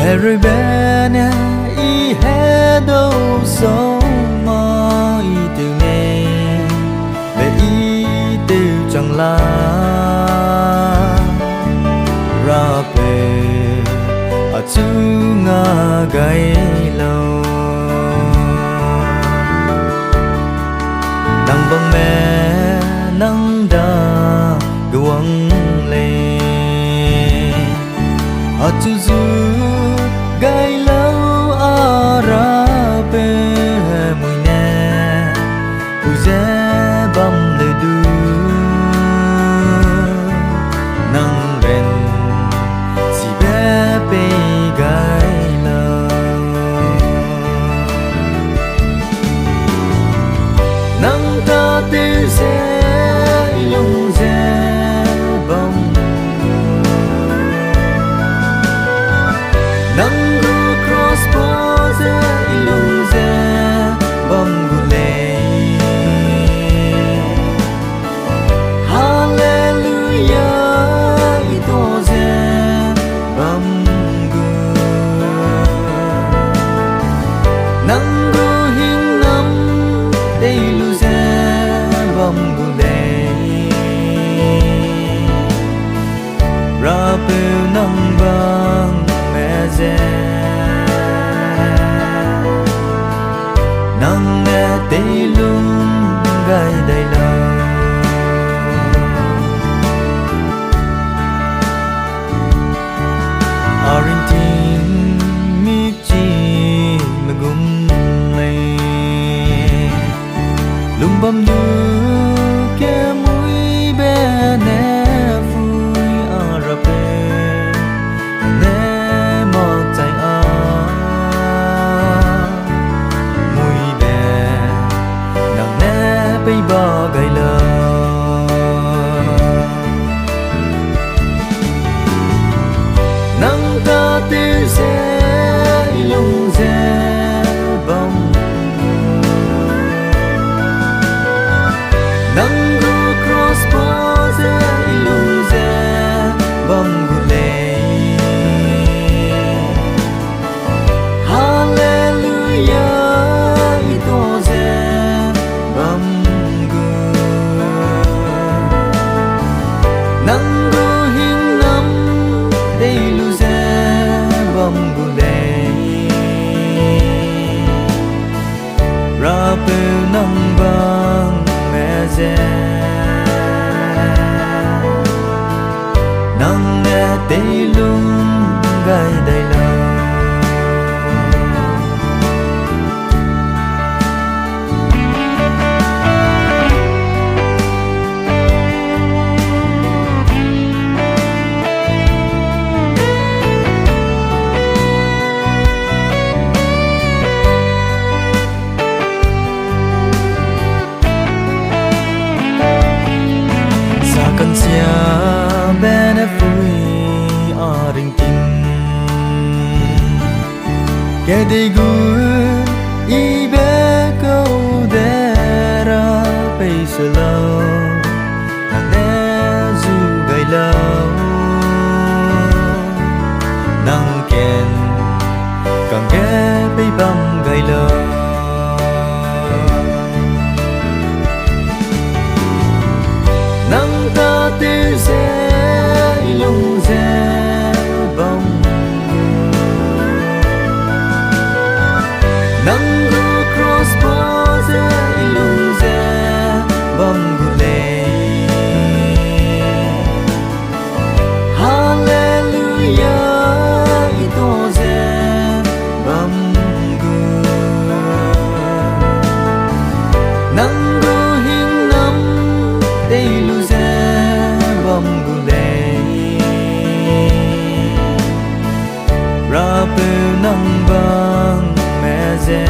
Harry Bene I hedo so ma I tu ne Be I tu chẳng la Ra pe A chu nga gai lâu Nang bang me nang da guang le A chu zu gai lâu a ra pe mui ne u ze bam le du nang ren si be pe gai lâu nang ta te se lung ze bam nang gu cross pose lung ze bam gu le hallelujah I to ze bam gu nang gu hing nam te lu ze bam gu le ra pe nang bang me ze nang ne te lung gai dai la Arintin mi chi magum le lung bam nu ke mui be ne fui arape ne mo tai a mui be nang ne pe ba gai la nang ta te se lung ze bam nang gu cross pose lung ze bam gu le hallelujah I to ze bam gu nang gu hing nam te lu ze bam gu le ra pe nang bang me ze nang ne te lung gai dai la kan sia bene fui a ring tin ke de gu I be ko de ra pe se lo na ne zu gai lo nang ken kang ke pe bam gai lo nang ta te se lung ze bam nang gu cross pose lung ze bam gu le hallelujah I to ze bam gu nang gu hing nam te lu ze bam gu le ra pe nang bang me ze